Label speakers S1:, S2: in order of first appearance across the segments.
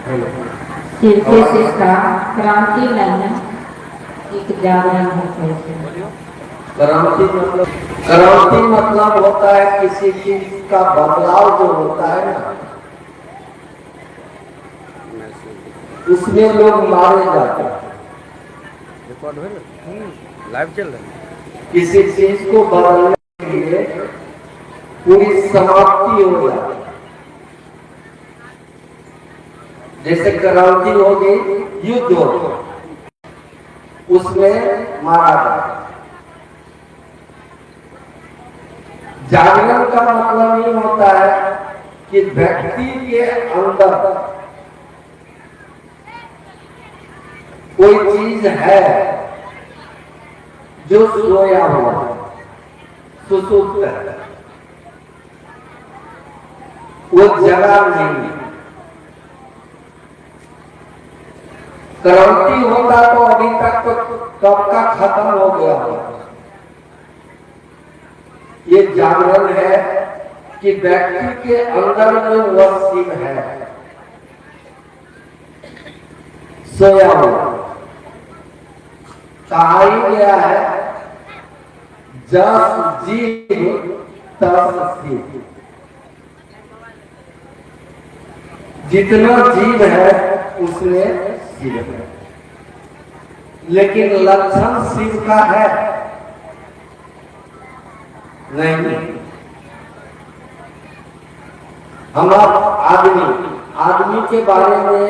S1: सिर्फ इसका क्रांति नहीं, एक जागरण है।
S2: क्रांति मतलब होता है किसी चीज का बदलाव जो होता है ना, उसमें लोग मारे जाते हैं।
S3: लाइव चल रहा है।
S2: किसी चीज को बदलने के लिए पूरी समाप्ति हो जाती है। जैसे क्रांति होगी, युद्ध होगा, उसमें मारा जाता। जागरण का मतलब ये होता है कि व्यक्ति के अंदर कोई चीज है जो सोया हुआ है, सुसुप्त है, वो जगा नहीं है। क्रांति होता तो अभी तक तो कब का खत्म हो गया होगा। ये जागरण है कि व्यक्ति के अंदर में वह शिव है, सोया हुआ। कहा ही गया है, जस जीव तस शिव। जितना जीव है उसमें शिव है, लेकिन लक्षण शिव का है नहीं। हम आदमी के बारे में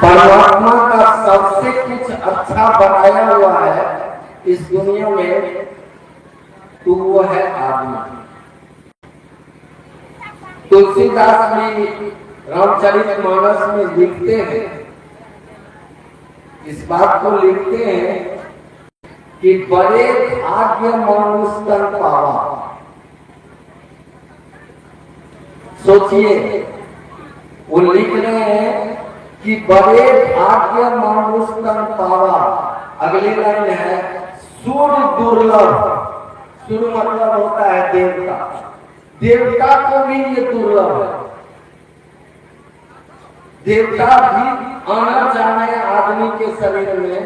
S2: परमात्मा का सबसे कुछ अच्छा बनाया हुआ है इस दुनिया में, तो वो है आदमी। तुलसीदास भी रामचरितमानस में लिखते हैं, इस बात को लिखते हैं कि बड़े भाग्य मानुष तन पावा। सोचिए, वो लिख रहे हैं कि बड़े भाग्य मानुष तन पावा। अगली लाइन है, सुर दुर्लभ। सुर मतलब होता है देवता, देवता को भी ये दुर्लभ है। देवता भी आना चाहे आदमी के शरीर में,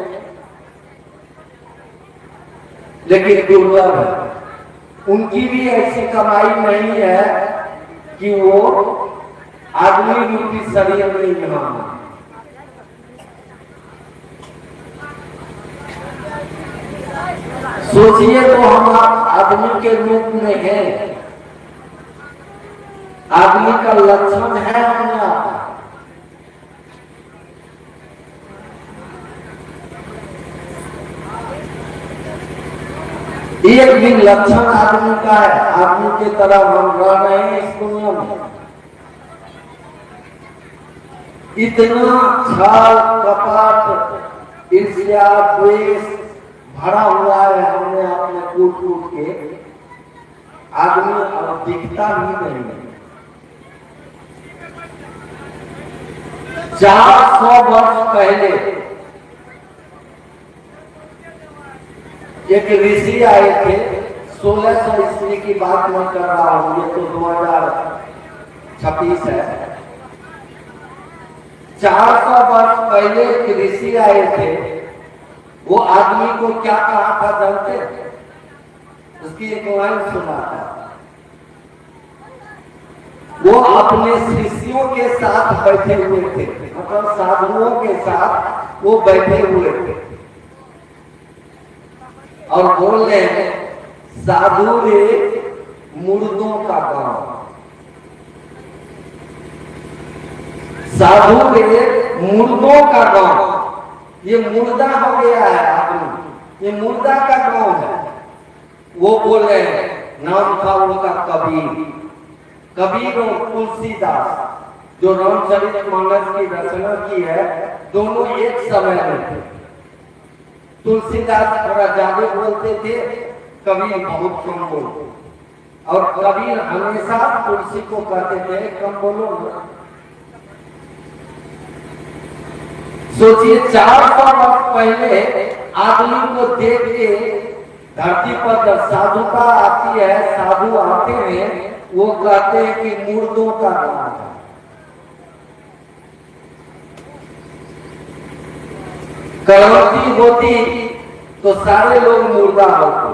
S2: लेकिन दुर्लभ है। उनकी भी ऐसी कमाई नहीं है कि वो आदमी रूपी शरीर में यहाँ। सोचिए, तो हम आदमी के रूप में हैं, आदमी का लक्षण है अपने आप। एक भी लक्षण आदमी का है, आदमी की तरह हम रह रहे हैं इस दुनिया में। इतना छल कपट ईर्ष्या द्वेष भरा हुआ है हमने अपने कूट कूट के, आदमी अब दिखता ही नहीं है। 400 वर्ष पहले एक ऋषि आए थे। 1600 ईस्वी की बात मैं कर रहा हूं, ये तो 2026 है। 400 वर्ष पहले एक ऋषि आए थे। वो आदमी को क्या कहा था जानते हैं? उसकी एक लाइन सुना था। वो अपने शिष्यों के साथ बैठे हुए थे, मतलब साधुओं के साथ वो बैठे हुए थे और बोल रहे हैं, साधु रे मुर्दों का गांव, साधु रे मुर्दों का गांव। ये मुर्दा हो गया है आदमी, ये मुर्दा का गांव है। वो बोल रहे हैं, नाम था उनका कबीर। कबीर और तुलसीदास जो रामचरितमानस की रचना की है, दोनों एक समय में थे। तुलसीदास थोड़ा ज्यादा बोलते थे, कबीर बहुत कम बोलते, और कबीर हमेशा तुलसी को कहते थे, कम बोलो ना। सोचिए, 400 वर्ष पहले आदमी को देख के धरती पर जब साधुता आती है, साधु आते हैं, वो कहते हैं कि मुर्दों का गांव है। क्रांति होती तो सारे लोग मुर्दा होते।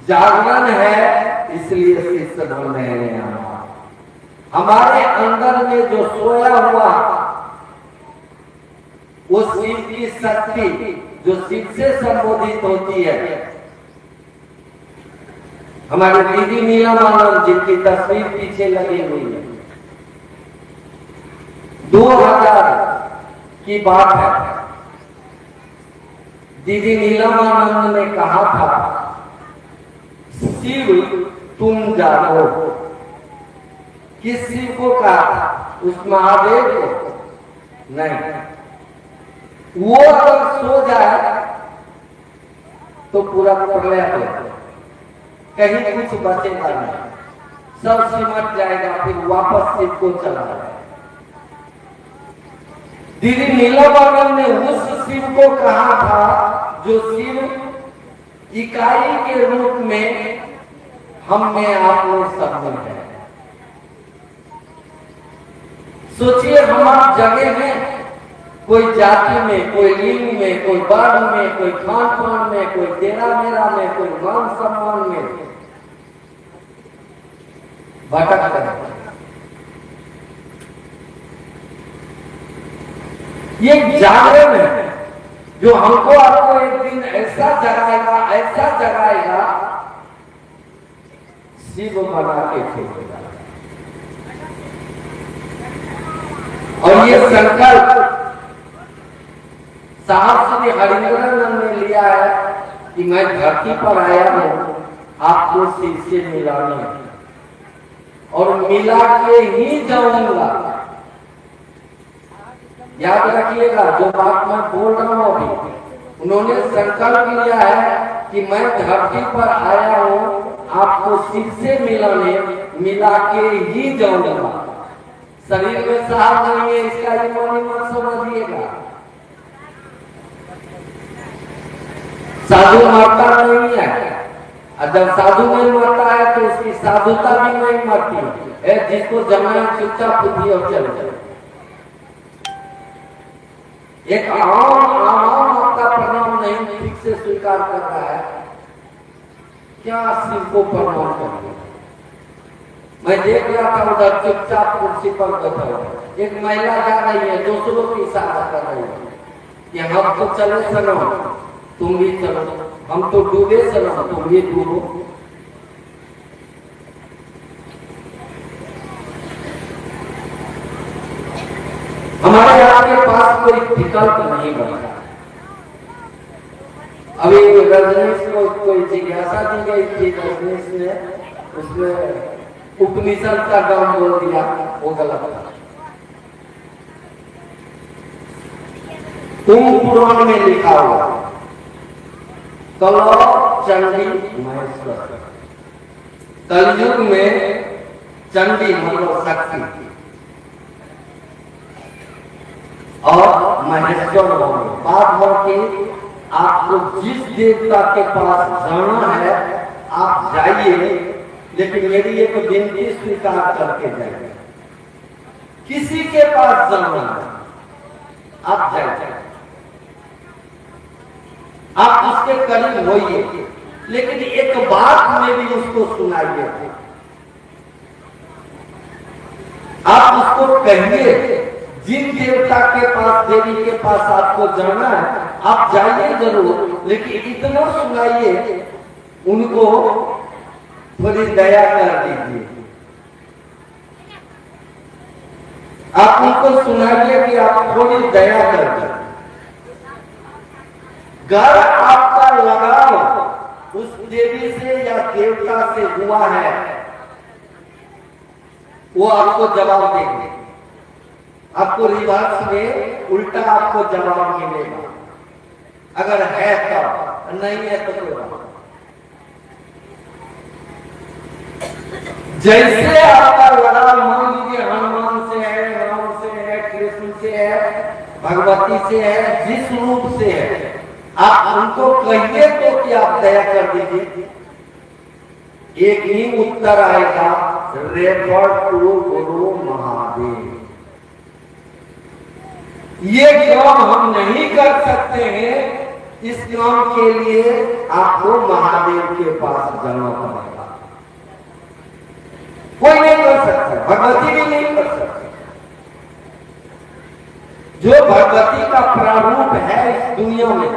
S2: जागरण है इसलिए शिष्य बन रहे हैं। हमारे अंदर में जो सोया हुआ वो शिव की शक्ति जो शिव से संबोधित होती है। हमारी दीदी नीलमानंद जिनकी तस्वीर पीछे लगी हुई है, 2000 की बात है। दीदी नीलमानंद ने कहा था, शिव तुम जानो। किस शिव को कहा? उस महादेव को नहीं। वो अगर सो जाए तो पूरा प्रलय हो, कहीं कुछ बचेगा नहीं, सब सिमट जाएगा, फिर वापस शिव को चला जाए। दीदी नीलमानंद ने उस शिव को कहा था जो शिव इकाई के रूप में हम में आप लोग सब में है। सोचिए, हम आप जगह में, कोई जाति में, कोई लिंग में, कोई वर्ण में, कोई खान पान में, कोई तेरा मेरा में, कोई मान सम्मान में भटक रहे। ये जागरण है जो हमको आपको एक दिन ऐसा जगाएगा, शिव बना के छोड़ेगा। और ये संकल्प साहब श्री हरिंद्रनंद ने लिया है कि मैं धरती पर आया हूं आपको शिव से मिलाने, और मिला के ही जाऊंगा। याद रखिएगा जो बात मैं बोल रहा हूं अभी, उन्होंने संकल्प लिया है कि मैं धरती पर आया हूं आपको शिव से मिलाने, मिला के ही जाऊंगा। शरीर में साहब नहीं है, इसका ईमानी मत समझिएगा। साधु मरता नहीं है, और जब साधु नहीं मरता है तो उसकी साधुता भी नहीं मरती है। जिसको जमाया चुपचाप बुद्धि और चल जाए। एक आम आपका प्रणाम नहीं ठीक से स्वीकार कर रहा है, क्या शिव को प्रणाम करिए। मैं देख रहा था उधर चुपचाप कुर्सी पर बैठा हुआ एक महिला जा रही है, दूसरों की इशारा कर रही है कि हम तो चले सनम, तुम भी चलो, हम तो डूबे सनम, तुम भी डूबो। हमारे आपके पास कोई विकल्प नहीं बचा। अभी रजनीश को कोई जिज्ञासा दी गई थी, रजनीश ने उसमें उपनिषद का नाम बोल दिया, वो गलत था। कुंभ पुराण में लिखा हुआ कलौ चंडी महेश्वर। कलयुग में चंडी मतलब शक्ति और महेश्वर होंगे। बात हो कि आपको जिस देवता के पास जाना है आप जाइए, लेकिन मेरी एक विनती स्वीकार करके जाइए। किसी के पास जाना है आप जाइए, आप उसके करीब होइए, लेकिन एक बात मेरी उसको सुनाइए। आप उसको कहिए, जिन देवता के पास, देवी के पास आपको जाना है आप जाइए जरूर, लेकिन इतना सुनाइए उनको, थोड़ी दया कर दीजिए। आप उनको सुनाइए कि आप थोड़ी दया कर दीजिए। घर आपका लगाव उस देवी से या देवता से हुआ है, वो आपको जवाब देंगे। आपको रिवर्स में उल्टा आपको जवाब मिलेगा, अगर है तो, नहीं है तो कोई बात। जैसे आपका लगाव मान लीजिए हनुमान से है, राम से है, कृष्ण से है, भगवती से है, जिस रूप से है, आप उनको कहिए तो कि आप दया कर दीजिए। एक ही उत्तर आएगा, रेफर टू गुरु महादेव। ये काम हम नहीं कर सकते हैं, इस काम के लिए आपको महादेव के पास जाना पड़ेगा। कोई नहीं कर सकता, भगवती भी नहीं कर सकती। जो भगवती का प्रारूप है इस दुनिया में,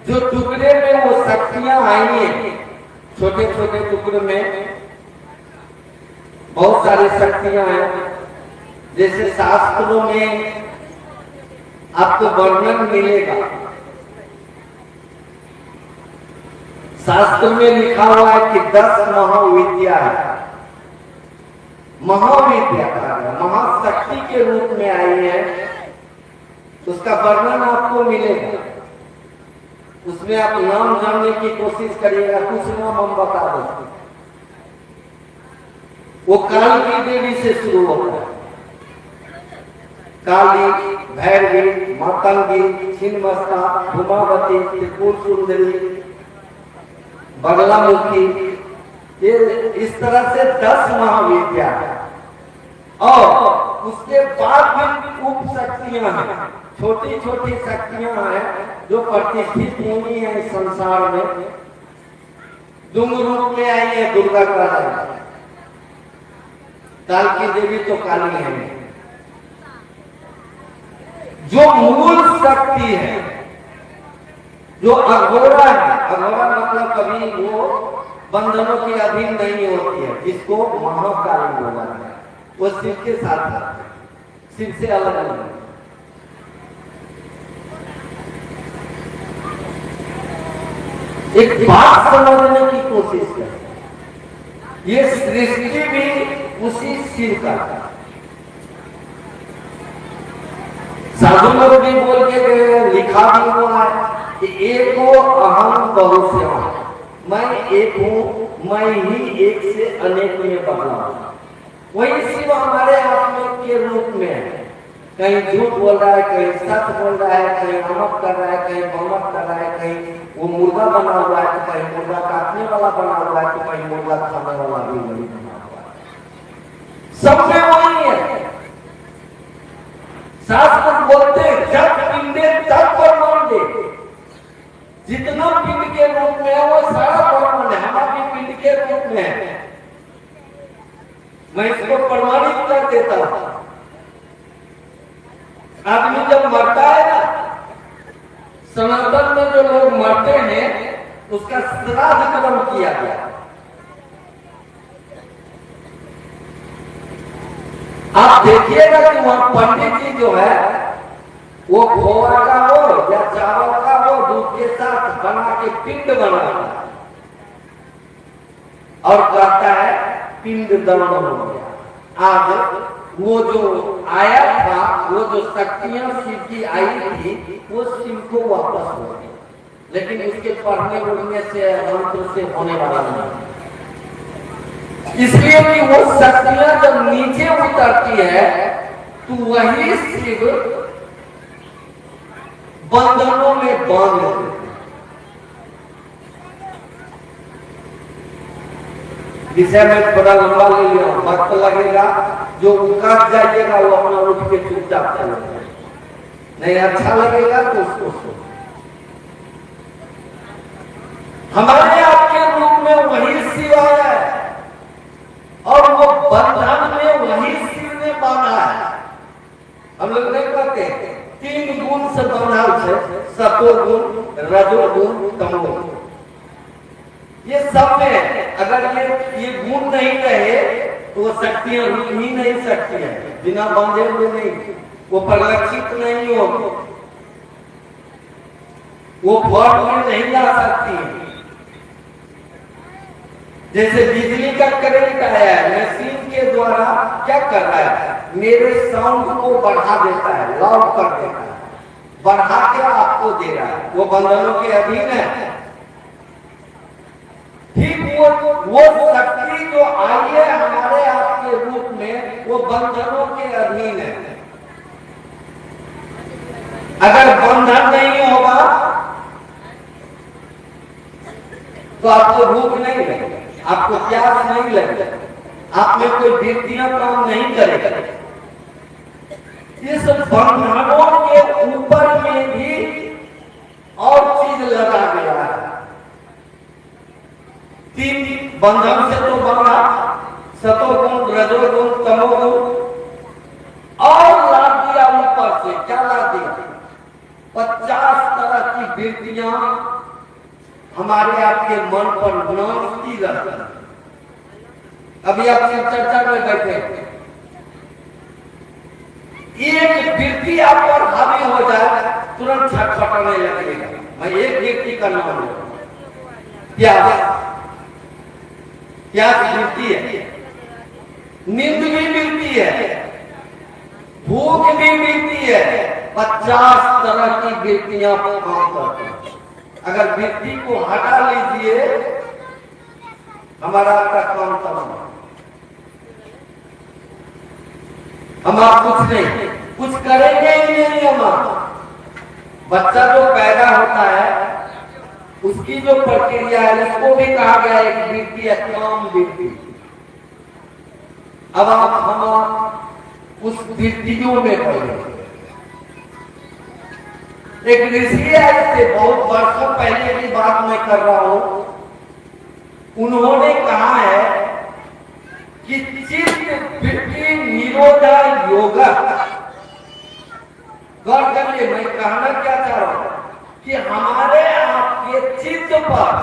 S2: जो टुकड़े में वो शक्तियां आई हैं, छोटे छोटे टुकड़े में बहुत सारी शक्तियां हैं। जैसे शास्त्रों में आपको वर्णन मिलेगा, शास्त्र में लिखा हुआ है कि 10 महाविद्या है। महाविद्या महाशक्ति के रूप में आई है, उसका वर्णन आपको मिलेगा। उसमें आप नाम जानने की कोशिश करिएगा, कुछ नाम हम बता दें। वो काल की देवी से शुरू होता है। काली, भैरवी, मातंगी, छिन्नमस्ता, धूमावती, त्रिपुर सुंदरी, बगलामुखी, ये इस तरह से 10 महाविद्या है। और उसके बाद भी उप शक्तियां हैं, छोटी छोटी शक्तियां हैं जो प्रतिष्ठित हुई है इस संसार में। दुम रूप में आई है दुर्गा का, काल की देवी तो काली है। जो मूल शक्ति है, जो अघोरा है, अघोरा मतलब कभी वो बंधनों के अधीन नहीं होती है, जिसको महाकाली बोला है, वो शिव के साथ है, शिव से अलग नहीं। एक बात समझने की कोशिश करें, ये सृष्टि भी उसी शिव का है। साधु लोग भी बोल के गए, लिखा भी हुआ है कि एको अहम बहुश्याम, मैं एक हूं, मैं ही एक से अनेक में बदला हूं। वही शिव हमारे आत्मा के रूप में है। कहीं झूठ बोल रहा है, कहीं सच बोल रहा है, कहीं अमत कर रहा है, कहीं बमत कर रहा है, कहीं वो मुर्गा बना हुआ है, तो कहीं मुर्गा काटने वाला बना हुआ है, तो कहीं मुर्गा खाने वाला भी वही बना हुआ है। सब में वही है। शास्त्र बोलते जब पिंडे तब ब्रह्मांडे, जितना पिंड के रूप में है वो सारा ब्रह्मांड है, हमारा भी पिंड के रूप में है। मैं इसको प्रमाणित कर देता हूं। आदमी जब मरता है ना, सनातन में जो लोग मरते हैं उसका श्राद्ध कर्म किया गया। आप देखिएगा कि वहां पंडित जी जो है वो खोआ का हो या चावल का हो, दूध के साथ बना के पिंड बनाता है और कहता है पिंड दान हो गया। आज वो जो आया था, वो जो शक्तियां शिव की आई थी, वो शिव को वापस हो गई, लेकिन उसके पढ़ने उड़ने से मंत्र से होने वाला नहीं। इसलिए कि वो शक्तियां जब नीचे उतरती है तो वही शिव बंधनों में बांध देते। विषय में थोड़ा लंबा ले लिया, वक्त लगेगा। जो उकाट जाइएगा वो अपना उठ के चुपचाप चलेगा, नहीं अच्छा लगेगा तो उसको सुनो। हमारे आपके रूप में वही शिव आया है और वो बंधन में वही शिव ने बांधा है। हम लोग नहीं कहते 3 गुण से बंधा है, सतोगुण, रजोगुण, तमोगुण। ये सब में अगर ये गुण नहीं रहे तो वो शक्तियां रुक ही नहीं सकती है, बिना बांधे हुए नहीं, वो परिलक्षित नहीं होगी, वो फॉर्म में नहीं ला सकती। जैसे बिजली का करंट आया है, मशीन के द्वारा क्या कर रहा है, मेरे साउंड को बढ़ा देता है, लाउड कर देता है, बढ़ा के आपको दे रहा है, वो बंधनों के अधीन है। ठीक वो शक्ति जो आई है हमारे आपके रूप में, वो बंधनों के अधीन है। अगर बंधन नहीं होगा तो आपको भूख नहीं लगेगी, आपको प्यास नहीं लगेगी, आप में कोई वृत्तियां काम नहीं करेगा। इस बंधनों के ऊपर में भी और चीज लगा गया है। 3 बंधन से तो बना सतोगुण, रजोगुण, तमोगुण, और ला दिया ऊपर से। क्या ला दिया? 50 तरह की वृत्तियां हमारे आपके मन पर नाचती रहती है। अभी आप चर्चा में बैठे, एक वृत्ति आप पर हावी हो जाए तुरंत छटपटाने लगेगा। मैं एक व्यक्ति का नाम लूं, प्यास वृत्ति है, नींद भी मिलती है, भूख भी मिलती है। 50 तरह की वृत्तियां काम करती हैं। अगर वृत्ति को हटा लीजिए, हमारा आपका काम तमाम। हम आप कुछ नहीं, कुछ करेंगे ही नहीं। हम बच्चा जो पैदा होता है उसकी जो प्रक्रिया है उसको भी कहा गया है एक वृत्ति है, काम वृत्ति। अब हम उस वृत्तियों में पड़े। एक ऋषि ऐसे बहुत वर्षों पहले की बात मैं कर रहा हूं, उन्होंने कहा है कि चित्त वृत्ति निरोधा योगा। गौर करिए, मैं कहना क्या चाह रहा हूं कि हमारे आपके चित्त पर,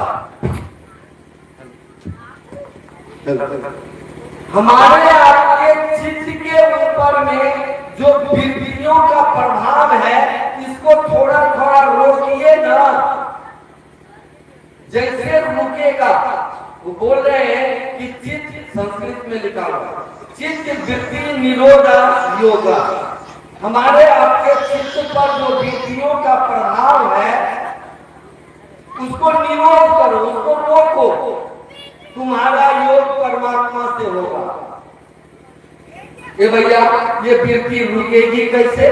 S2: हमारे आपके चित्त के ऊपर में जो वृत्तियों का प्रभाव है, इसको थोड़ा थोड़ा रोकिए ना। जैसे रुकेगा, वो बोल रहे हैं कि चित्त, संस्कृत में लिखा हुआ, चित्त वृत्ति निरोधा योगा। हमारे आपके चित्त पर जो वृत्तियों का प्रभाव है उसको निरोध करो, उसको रोको। तुम्हारा योग परमात्मा से होगा। ये भैया, ये वृत्ति रुकेगी कैसे?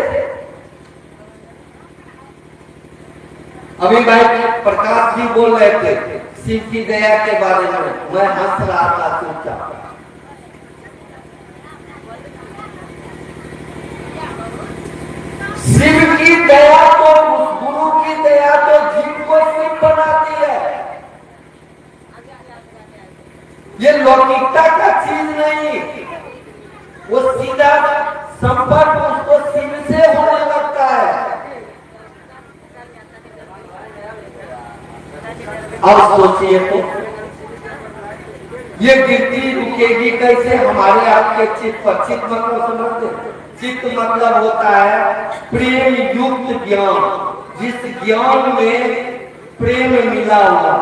S2: अभी भाई प्रकाश जी बोल रहे थे शिव की दया के बारे में, मैं हंस रहा था चुपचाप। शिव की दया तो, उस गुरु की दया तो जीव को शिव बनाती है। ये लौकिकता का चीज नहीं, वो सीधा संपर्क उसको शिव से होने लगता है। अब सोचिए तो ये वृत्ति रुकेगी कैसे? हमारे आपके चित्त पर। चित्त मतलब समझते? चित्त मतलब होता है प्रेम युक्त ज्ञान, जिस ज्ञान में प्रेम मिला हुआ।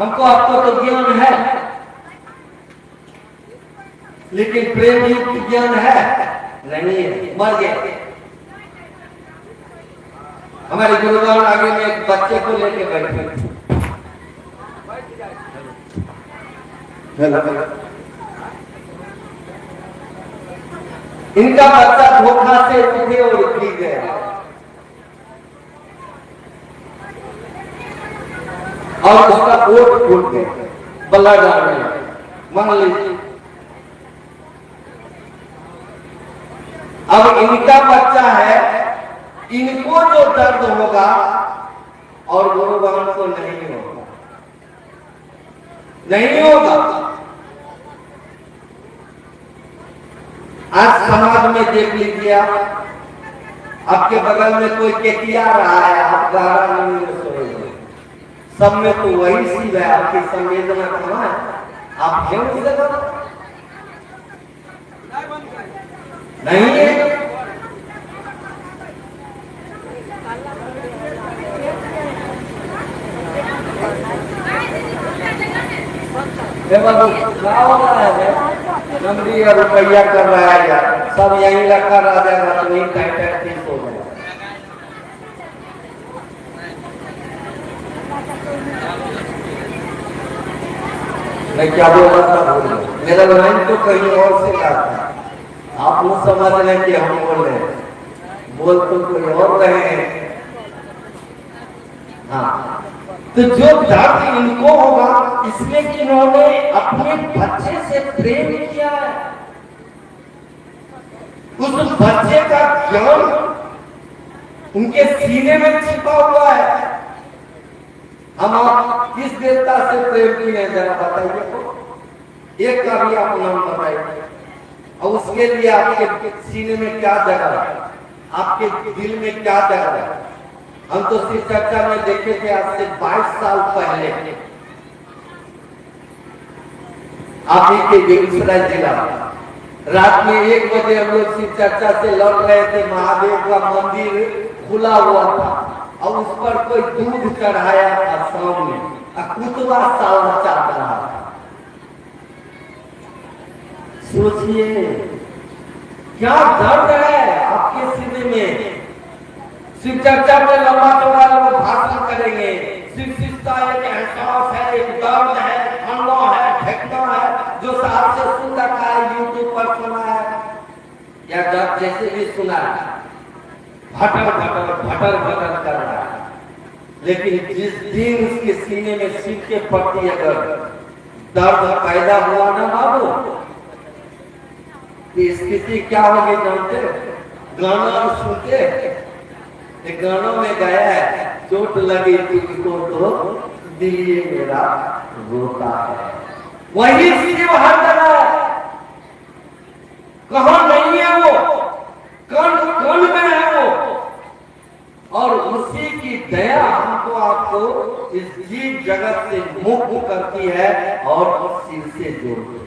S2: हमको आपको तो ज्ञान है, लेकिन प्रेम युक्त ज्ञान है नहीं है, मर गए। हमारे गुरुद्वारा आगे में एक बच्चे को लेके बैठे, इनका बच्चा धोखा से उठे और गिर गया, और उसका ओठ फूट गया, बल्ला डाल गया। मान लीजिए अब इनका बच्चा है, इनको जो दर्द होगा और गुरुवान को नहीं होगा, नहीं होगा। आज समाज में देख लीजिए, आपके बगल में कोई केकिया रहा है, आप गारा नहीं सोएंगे, सब में तो वही शिव है। आपकी संवेदना कहाँ है? आप क्यों नहीं है? नंबरी और रुपया कर रहा है यार, सब यही रखा रह जाएगा तो नहीं टाइट ठीक हो जाएगा। मैं क्या बोल रहा था भूल गया। मेरा लाइन तो कहीं और से आता है, आप लोग समझ रहे कि हम बोल रहे हैं, बोल तो कोई और रहे हैं। हाँ, तो जो दर्द इनको होगा इसमें कि इन्होंने अपने बच्चे से प्रेम किया है, उस बच्चे का ज्ञान उनके सीने में छिपा हुआ है। हम आप किस देवता से प्रेम किए हैं जरा बताइए तो, एक का भी आप नाम बताइए। और उसके लिए आपके सीने में क्या जगह है, आपके दिल में क्या जगह है। हम तो शिव चर्चा में देखे थे आज से 22 साल पहले आप ही के बेगूसराय जिला रात में 1 बजे हम लोग शिव चर्चा से लौट रहे थे। महादेव का मंदिर खुला हुआ था और उस पर कोई दूध चढ़ाया था सामने, कुतवा साला चाट रहा था। सोचिए क्या दर्द है आपके सीने में। शिव चर्चा में लंबा चौड़ा लोग भाषण करेंगे, शिव शिष्टा एक एहसास है, एक दर्द है, अनुभव है, ठेकना है, जो साहब से सुन रखा है, यूट्यूब पर सुना है या जब जैसे भी सुना है, भटर भटर भटर भटर कर रहा है। लेकिन जिस दिन उसके सीने में शिव के प्रति अगर दर्द पैदा हुआ ना बाबू, कि स्थिति क्या होगी जानते? गाना सुनते, गानों में गाया है, चोट लगी तुझको तो दिल ये मेरा रोता है। वही शिव हर जगह है, कहां नहीं है वो, कण कण में है वो। और उसी की दया हमको आपको इस जीव जगत से मुक्त करती है और शिव से जोड़ती है।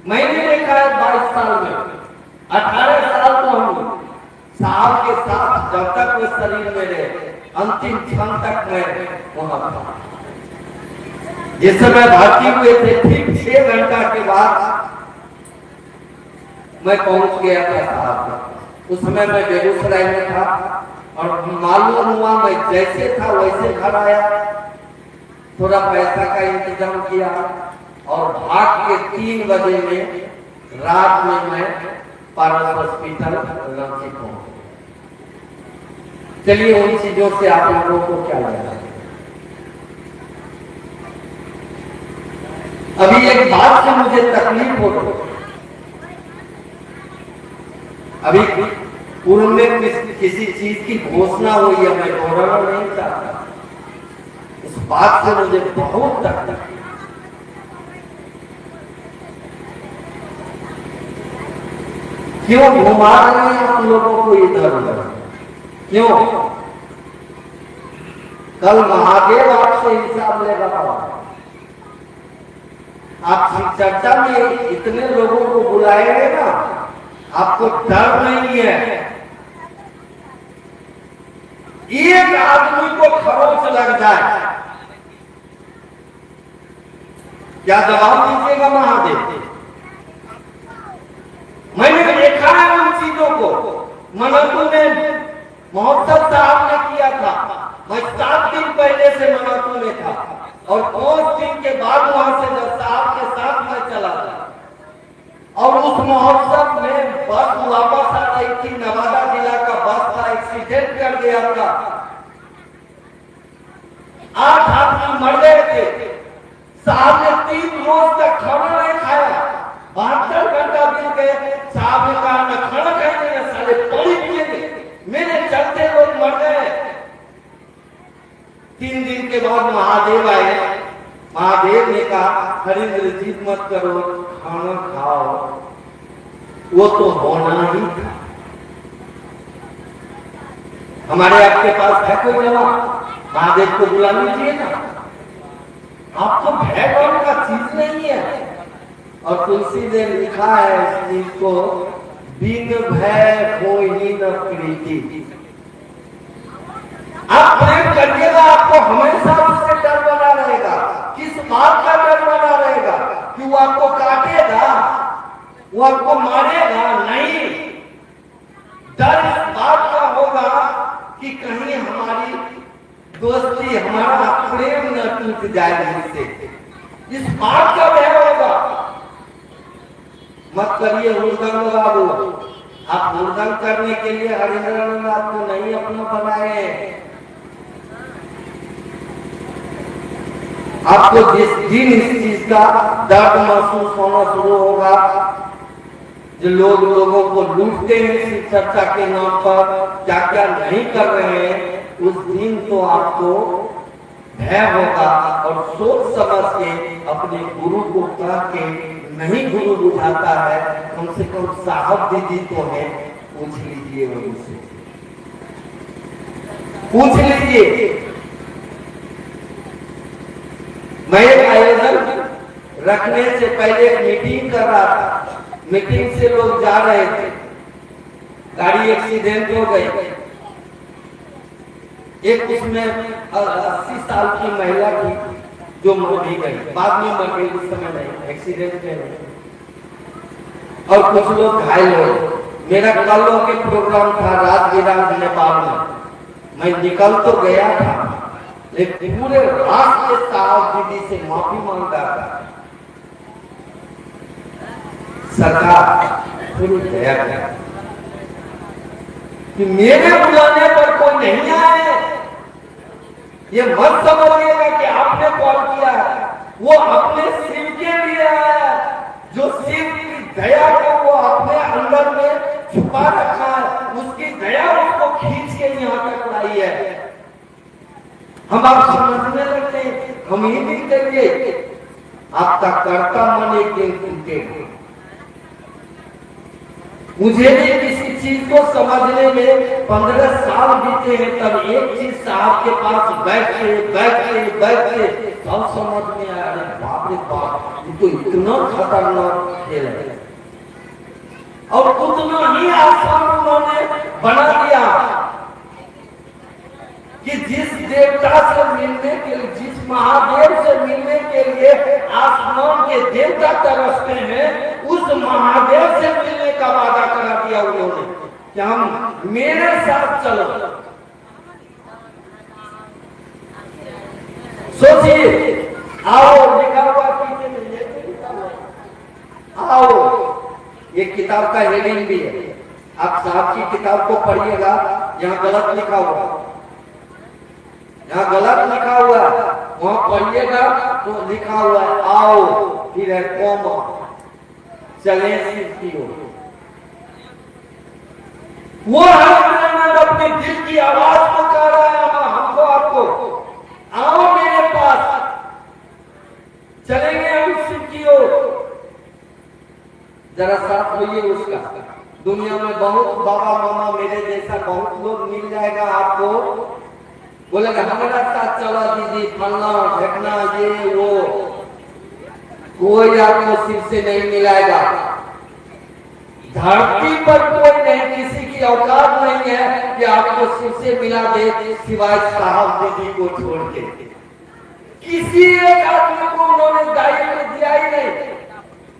S2: मैंने देखा है 22 साल में, 18 साल तो हम साहब के साथ जब तक वो शरीर में रहे, अंतिम क्षण तक मैं वहां था। जिस समय भर्ती हुए थे ठीक 6 घंटा के बाद मैं पहुंच गया था साहब। उस समय मैं बेगूसराय में था और मालूम हुआ मैं जैसे था वैसे घर आया, थोड़ा पैसा का इंतजाम किया और भाग के 3 बजे में रात में मैं पारस हॉस्पिटल रांची पहुंच। चलिए उन चीजों से आप लोगों को क्या लगा। अभी एक बात से मुझे तकलीफ हो रही, अभी पूर्व में किसी चीज की घोषणा हुई है, मैं दोहराना नहीं चाहता, इस बात से मुझे बहुत तकलीफ। क्यों घुमा रहे हैं आप लोगों को इधर उधर? क्यों? कल महादेव आपसे हिसाब लेगा। आप चर्चा में इतने लोगों को बुलाएंगे ना, आपको डर नहीं है। एक आदमी को खरोच लग जाए, क्या जवाब दीजिएगा महादेव? मैंने देखा है उन चीजों को। मनातू में महोत्सव साहब ने किया था, मैं 7 दिन पहले से मनातू में था और 5 दिन के बाद वहां से जब साहब के साथ मैं चला था और उस महोत्सव में बस वापस आ रही थी, नवादा जिला का बस का एक्सीडेंट कर गया था, 8 आदमी मर गए थे। साहब ने 3 रोज तक खाना नहीं खाया, 72 घंटा बीत गए। साहब ने कहा न खाना खाएंगे न साले पानी पिएंगे, मेरे चलते लोग मर गए। 3 दिन के बाद महादेव आए। महादेव ने कहा हरिंद्र जिद मत करो, खाना खाओ। वो तो होना ही था। हमारे आपके पास है कोई जवाब? महादेव को बुला लीजिए ना, आपको भय डर का चीज नहीं है। और तुलसी ने लिखा है इस चीज को, बिन भय कोई न प्रीति। आप प्रेम करिएगा, आपको हमेशा उससे डर बना रहेगा। किस बात का डर बना रहेगा? कि वो आपको काटेगा, वो आपको मारेगा? नहीं, डर इस बात का होगा कि कहीं हमारी दोस्ती, हमारा प्रेम न टूट जाए इससे, इस बात का भय होगा। मत करिए हुड़दंग बाबू, आप हुड़दंग करने के लिए हरिंद्रानंद आपको नहीं अपना बनाए। आपको जिस दिन इस चीज का दर्द महसूस होना शुरू होगा, जो लोग लोगों को लूटते हैं इस चर्चा के नाम पर, क्या क्या नहीं कर रहे हैं, उस दिन तो आपको भय होगा और सोच समझ के अपने गुरु को कह के नहीं गुरु बुझाता है, कम से कम साहब दीदी तो है, पूछ लीजिए उनसे, पूछ लीजिए। मैं एक आयोजन रखने से पहले एक मीटिंग कर रहा था, मीटिंग से लोग जा रहे थे, गाड़ी एक्सीडेंट हो गई, एक उसमें 80 साल की महिला थी जो मर भी गई, बाद में मर गई, उस समय नहीं, एक्सीडेंट में, और कुछ लोग घायल हो। मेरा कल के प्रोग्राम था राजगिराज नेपाल में, मैं निकल तो गया था, लेकिन पूरे राष्ट्र के साहब दीदी से माफी मांगा था। सरकार थोड़ी दया करें कि मेरे बुलाने पर कोई नहीं आए, ये मत समझिएगा कि आपने कॉल किया है, वो अपने शिव के लिए आया, जो शिव की दया को वो अपने अंदर में छुपा रखा है, उसकी दया उसको खींच के यहाँ तक लाई है। हम आप समझने लगते हैं, हम ही नहीं करिए, आपका कर्ता मन एक दिन टूटेगा। मुझे भी किसी चीज को समझने में 15 साल बीते हैं, तब एक चीज साहब के पास बैठे तब समझ में आया, अरे बाप रे बाप, ये तो इतना खतरनाक खेल है, और उतना ही आसान उन्होंने बना दिया कि जिस देवता से मिलने के लिए, जिस महादेव से मिलने के लिए आसमान के देवता तरसते हैं, उस महादेव से मिलने का वादा करा दिया उन्होंने कि हम मेरे साथ चलो। सोचिए, आओ, लिखा हुआ पीछे में, ये लिखा हुआ, आओ, ये किताब का हेडिंग भी है, आप साहब की किताब को पढ़िएगा, यहाँ गलत लिखा हुआ, यहाँ गलत लिखा हुआ है, वहां पढ़िएगा तो लिखा हुआ है आओ, फिर है कौमा, चले शिव की ओर। वो अपने दिल की आवाज को कह रहा है हमको, आपको, आओ मेरे पास, चलेंगे हम शिव की ओर। जरा साथ होइए उसका। दुनिया में बहुत बाबा मामा मेरे जैसा बहुत लोग मिल जाएगा आपको, बोलेगा हमारा साथ चला दीदी, फलना ढकना, ये वो, कोई आपको शिव से नहीं मिलाएगा। धरती पर कोई नहीं, किसी की औकात नहीं है कि आपको शिव से मिला दे, सिवाय साहब दीदी को छोड़ के। किसी एक आदमी को उन्होंने दायित्व दिया ही नहीं।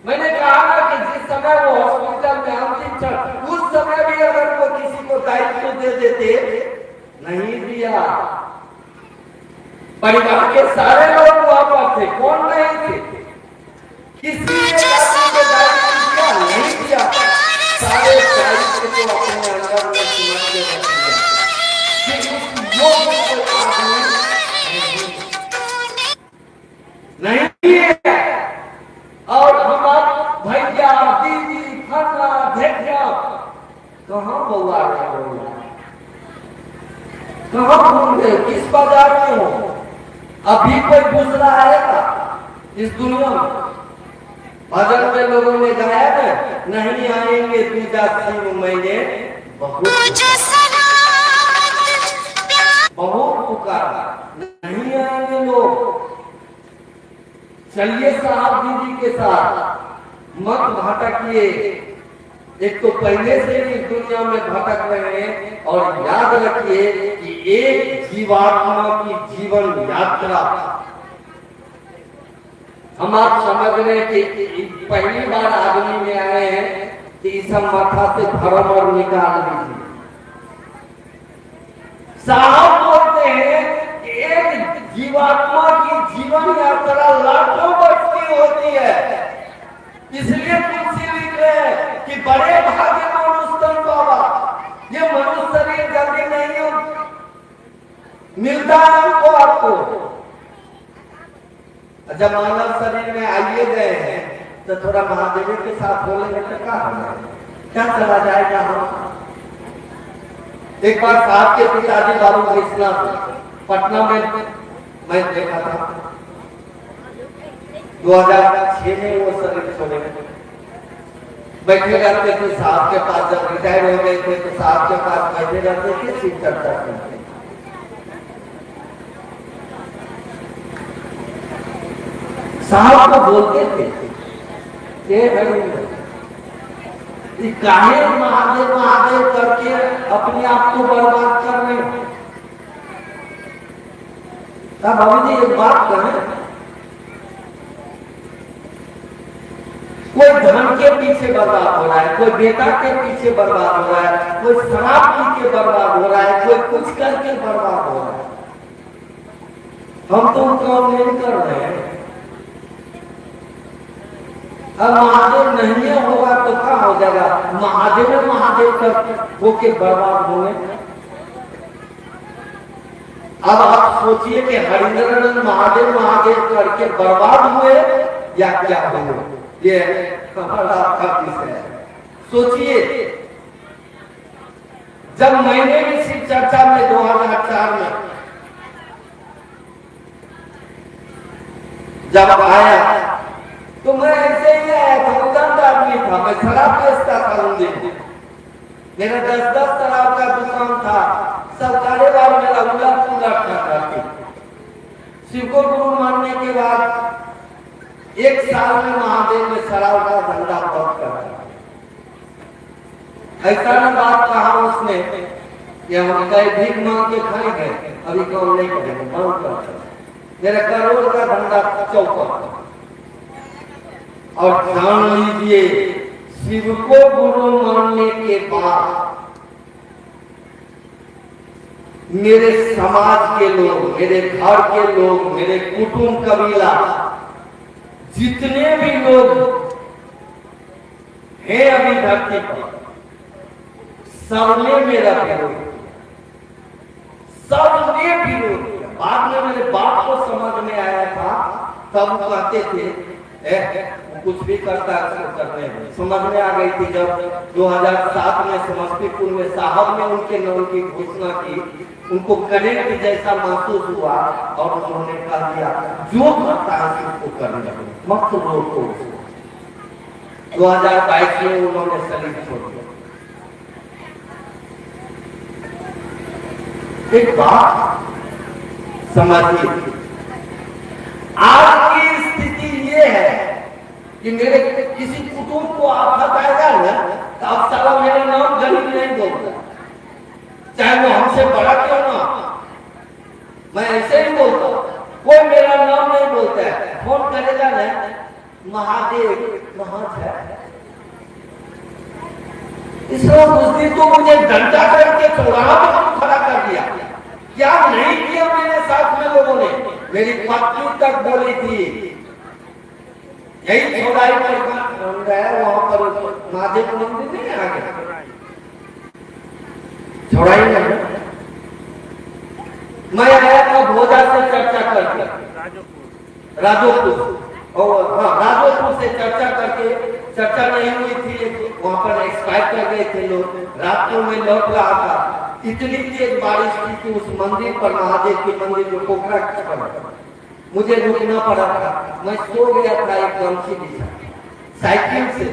S2: मैंने कहा ना कि जिस समय वो हॉस्पिटल में अंतिम क्षण, उस समय भी अगर वो किसी को दायित्व दे देते, नहीं दिया। परिवार के सारे लोग वहां पर थे, कौन नहीं थे, किसी एक आदमी को दायित्व दिया नहीं दिया, सारे दायित्व को अपने अंदर में सिमट के रख दिया कि उस योग्य को आदमी नहीं है। और हम भैया दीदी फलना ढेकिया कहाँ बउआ रहे हो, कहाँ घूम रहे हो, किस बाजार में हो, अभी कोई गुजरा आएगा इस दुनिया में। भजन में लोगों ने गाया है, नहीं आएंगे दूजा शिव मैंने बहुत पुकारा, नहीं आएंगे लोग। चलिए साहब दीदी के साथ मत भटकिए, एक तो पहले से ही दुनिया में भटक रहे हैं, और याद रखिए कि एक जीवात्मा की जीवन यात्रा, हम आप समझ रहे हैं कि पहली बार आदमी में आए हैं कि इस माथा से धर्म और निकाल दीजिए। साहब बोलते हैं कि एक जीवात्मा की जीवन यात्रा लाखों वर्ष की होती है, इसलिए तुलसी लिख रहे हैं कि बड़े भाग्य मनुष्य बाबा, ये मनुष्य शरीर जल्दी नहीं मिलता है हमको, आपको जब मानव शरीर में आइए गए हैं तो थोड़ा महादेव के साथ बोलेंगे तो क्या चला जाएगा हम। एक बार साहब के पिताजी बाबू कृष्णा पटना में मैं देखा था, 2006 में वो शरीर छोड़े बैठे रहते थे साहब के पास। जब रिटायर हो गए थे तो साहब के पास बैठे रहते थे, शिव चर्चा करते। साहब को बोलते थे ये भाई काहे महादेव महादेव करके अपने आप को बर्बाद कर रहे हैं। तब अभी जी एक बात करें, कोई धन के पीछे बर्बाद हो रहा है, कोई बेटा के पीछे बर्बाद हो रहा है, कोई शराब पी के बर्बाद हो रहा है, कोई कुछ करके बर्बाद हो रहा है। हम तो काम नहीं कर रहे हैं। अब महादेव नहीं होगा तो क्या हो जाएगा, महादेव कर होके बर्बाद होंगे। अब आप सोचिए कि हरिंद्र महादेव करके बर्बाद हुए या क्या हुए, ये हमारा विषय है। सोचिए, जब मैंने भी शिव चर्चा में 2004 में जब आया तो मैं ऐसे ही आया था, उदंड आदमी था, मैं शराब बेचता था उन दिन। मेरा 10-10 शराब का दुकान था, सरकारें वाले मेरा उलट पुलट करती। शिव को गुरु मानने के बाद 1 साल में महादेव में शराब का धंधा बंद कर दिया। ऐसा ना बात कहा उसने कि हम कई भीख मांग के खाएंगे, अभी काम नहीं करेंगे, बंद कर। मेरा करोड़ का धंधा चौपट। और जान लीजिए, शिव को गुरु मानने के बाद मेरे समाज के लोग, मेरे घर के लोग, मेरे कुटुंब कबीला, जितने भी लोग हैं अभी धरती पर, सबने मेरा विरोध, सबने विरोध किया। बाद में मेरे बाप को समझ में आया था, तब कहते थे कुछ भी करता करने में। समझ में आ गई थी जब 2007 में समस्तीपुर में साहब ने उनके नाम की घोषणा की, उनको करेक्ट जैसा महसूस हुआ और उन्होंने कह दिया जो करता है उसको करना मत रोको। 2022 में उन्होंने शरीर छोड़ दिया। एक बात समझिए, आज की स्थिति ये है कि मेरे किसी कुटुंब को आप बताएगा ना तो अब साला मेरा नाम गरीब नहीं बोलता, चाहे वो हमसे बड़ा क्यों ना। मैं ऐसे ही बोलता हूँ, कोई मेरा नाम नहीं बोलता है। फोन करेगा ना महादेव कहाँ है, इसलिए उस दिन तो मुझे डंडा करके चौराहा पर खड़ा कर दिया। क्या नहीं किया मेरे साथ में लोगों ने, मेरी पत्नी तक बोली थी यही चौड़ाई पर है, वहां पर महादेव मंदिर नहीं आ गया चौड़ाई में। मैं आया था भोजा से चर्चा करके, राजोपुर, और हाँ राजोपुर से चर्चा करके, चर्चा नहीं हुई थी, वहां पर एक्सपायर कर गए थे लोग। रात को मैं लौट रहा था, इतनी तेज बारिश थी कि उस मंदिर पर, महादेव के मंदिर में पोखरा पर मुझे रुकना पड़ा था। मैं सो गया था एक गमछी बिछा साइकिल से।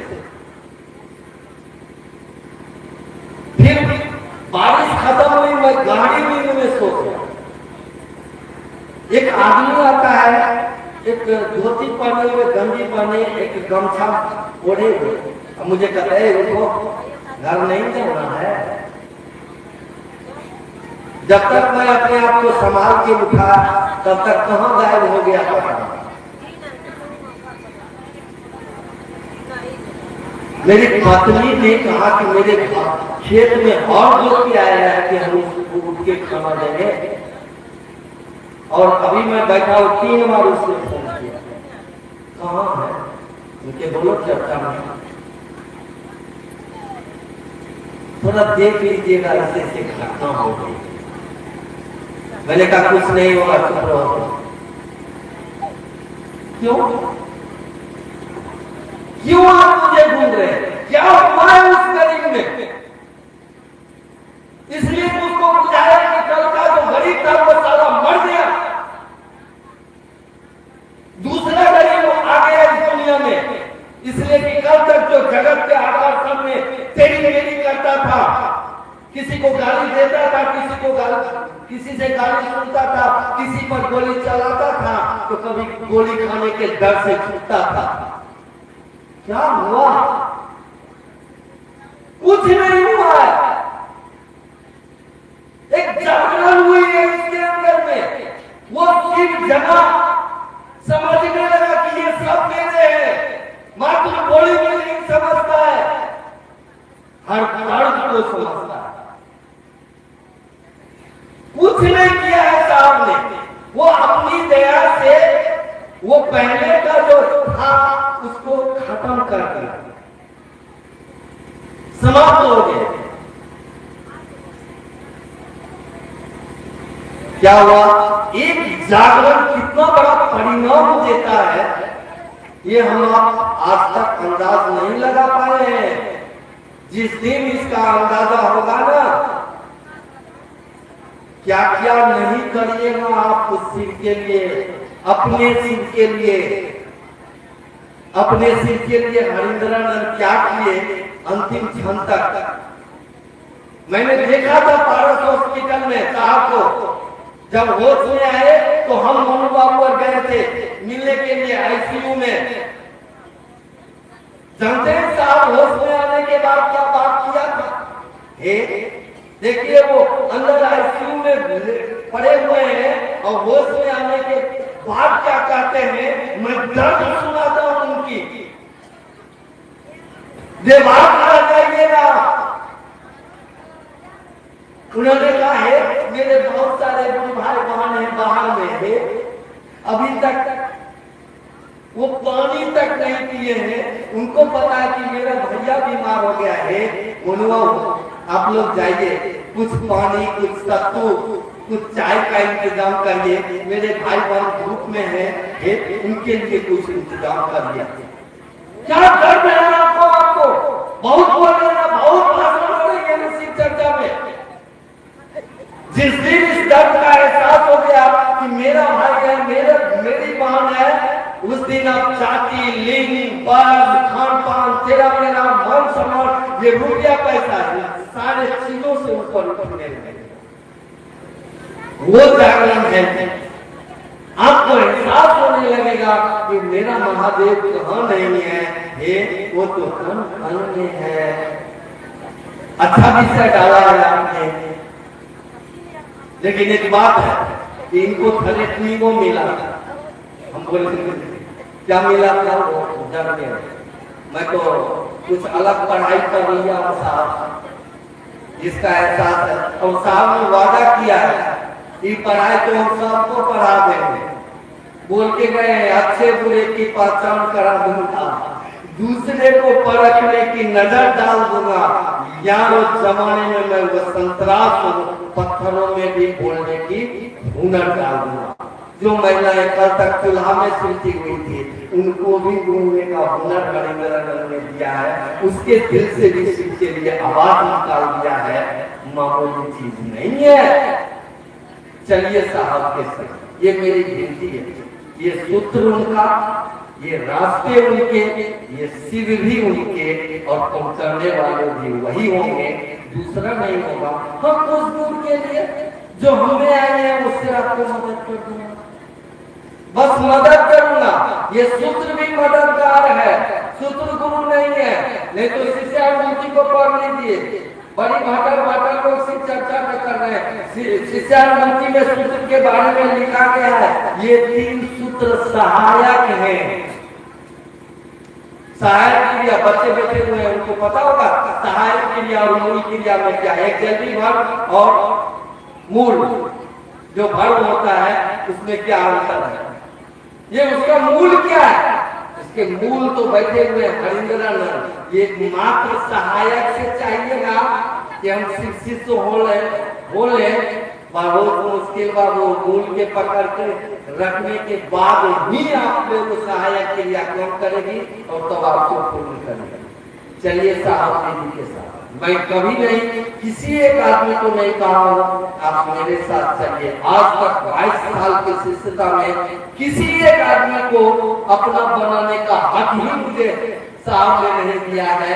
S2: फिर बारिश खत्म हुई, मैं गाड़ी में सो गया। एक आदमी आता है, एक धोती पहने हुए, गंजी पहने, एक गमछा ओढ़े हुए, मुझे कहता है रुको, घर नहीं जाना है। जब तक मैं अपने आप को संभाल के उठा तब तक कहां गायब हो गया था। मेरी पत्नी ने कहा कि मेरे खेत में और व्यक्ति आया है कि हम उसको उठ के खाना देंगे, और अभी मैं बैठा हूँ 3 बार उससे फोन किया, कहाँ है, उनके बोलो चर्चा में थोड़ा देख लीजिएगा, ऐसे घटना हो गई। मैंने कहा कुछ नहीं होगा, चुप रहो। क्यों? क्यों आप मुझे ढूंढ रहे हैं? क्या हुआ है उस गरीब में? इसलिए उसको बुझाया कि कल का जो गरीब था वो साला मर गया, दूसरा गरीब आ गया इस दुनिया में। इसलिए कि कल तक जो जगत के आकर्षण में तेरी मेरी करता था, किसी को गाली देता था, किसी से गाली सुनता था, किसी पर गोली चलाता था, तो कभी गोली खाने के डर से छूटता था। क्या हुआ? कुछ नहीं हुआ है। एक जागरण हुई है इसके अंदर में। वो सिर्फ जगह समझने लगा कि ये सब मेरे हैं, मात्र गोली में नहीं समझता है, हर दर्द को समझता है। कुछ नहीं किया है साहब ने, वो अपनी दया से वो पहले का जो था उसको खत्म कर दिया, समाप्त हो गया। क्या हुआ? एक जागरण कितना बड़ा परिणाम देता है, ये हम आप आज तक अंदाज नहीं लगा पाए हैं। जिस दिन इसका अंदाजा होगा ना, क्या क्या नहीं करिएगा आप उस सिर के लिए, अपने सिर के लिए, अपने सिर के लिए हरिंद्रानंद क्या किए अंतिम क्षण तक। मैंने देखा था पारस हॉस्पिटल में साहब को, जब होश में आए तो हम मनु बाबू और गए थे मिलने के लिए आईसीयू में। जानते हैं साहब होश में आने के बाद क्या बात किया था? देखिए वो अंदर आईसीयू में पड़े हुए हैं और होश में आने के बाद क्या कहते हैं, मैं दर्द सुनाता हूं उनकी, देवार आ जाइएगा। उन्होंने कहा है मेरे बहुत सारे भाई बहन हैं बाहर में है, अभी तक वो पानी तक नहीं पिए हैं, उनको पता है कि मेरा भैया बीमार हो गया है। उन्होंने आप लोग जाइए, कुछ पानी, कुछ सत्तू, कुछ चाय का इंतजाम करिए, मेरे भाई बहन धूप में है, उनके लिए कुछ इंतजाम करिए। क्या दर्द है आपको? बहुत बोल रहे हैं, बहुत भाषण हो रही है इसी चर्चा में। जिस दिन इस दर्द का एहसास हो गया कि मेरा भाई है, मेरी बहन है, उस दिन आप जाति, लिंग, वर्ग, खान पान, तेरा मेरा मन सम्मान, ये रुपया पैसा है, सारे चीजों से ऊपर उठने लगे। वो जागरण है, आपको एहसास होने लगेगा कि मेरा महादेव कहाँ नहीं है, वो तो कन में है। अच्छा विषय डाला है आपने, लेकिन एक बात है कि इनको थैलेसीमिया मिला। हम बोले क्या मिला था? मैं तो कुछ अलग पढ़ाई कर लिया साहब, जिसका एहसास है। और साहब ने वादा किया है कि पढ़ाई तो हम सबको पढ़ा देंगे, बोल के गए अच्छे बुरे की पहचान करा दूंगा, दूसरे को परखने की नजर डाल दूंगा। यार उस जमाने में मैं वसंतराज पत्थरों में भी बोलने की हुनर डाल दूंगा। जो महिलाएं कल तक चूल्हा में सुलझी हुई थी, उनको भी बोलने का हुनर हरिंद्रानंद ने दिया है। उसके दिल से भी शिव के लिए आवाज निकाल दिया है, मामूली चीज नहीं है। चलिए साहब के साथ ये मेरी विनती है, ये सूत्र उनका, ये रास्ते उनके, ये शिव भी उनके, और पहुंचाने वाले भी वही होंगे, दूसरा नहीं होगा। हम उस दूर के लिए जो हमें आए हैं उससे आपको मदद कर दूंगा, बस मदद करूंगा। ये सूत्र भी मददगार है, सूत्र गुरु नहीं है। नहीं तो शिष्यावृत्ति को पढ़ लीजिए, बड़ी भाटर लोग से चर्चा में कर रहे हैं। शिष्यावृत्ति में सूत्र के बारे में लिखा गया है, ये 3 सूत्र सहायक हैं। सहायक क्रिया बच्चे बैठे हुए हैं, उनको पता होगा सहायक क्रिया और मूल क्रिया में क्या है। जल्दी वर्ग और मूल, जो वर्ग होता है उसमें क्या अंतर है, ये उसका मूल क्या है। इसके मूल तो बैठे हुए हरिंद्रानंद, ये मात्र सहायक से चाहिएगा कि हम शिक्षित तो हो ले बहुत मुश्किल बा वो मूल के पकड़ के रखने के बाद ही आप लोग सहायक क्रिया कौन करेगी और तब आपको पूर्ण करेगी। चलिए साहब दीदी के साथ मैं कभी नहीं किसी एक आदमी को नहीं कहा हूं आप मेरे साथ चलिए। आज तक 22 साल की शिष्यता में किसी एक आदमी को अपना बनाने का हक ही मुझे साहब ने नहीं दिया है।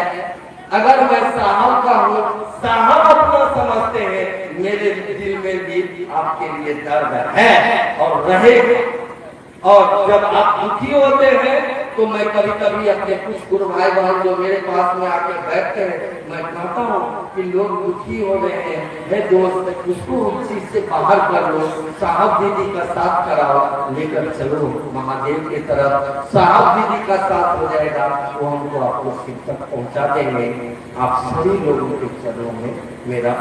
S2: अगर मैं साहब का हूँ, साहब अपना समझते हैं, मेरे दिल में भी आपके लिए दर्द है और रहेगा। और जब आप दुखी होते हैं तो मैं कभी कभी अपने कुछ गुरु भाई बहन जो मेरे पास में आके बैठते हैं, मैं कहता हूँ कि लोग दुखी हो रहे हैं, मैं दोस्त उसको उस चीज से बाहर कर लो, साहब दीदी का साथ कराओ, लेकर चलो महादेव की तरफ, साहब दीदी का साथ हो जाएगा, वो हमको आपको शिक्षक पहुंचा देंगे। आप सभी लोगों के चरणों में मेरा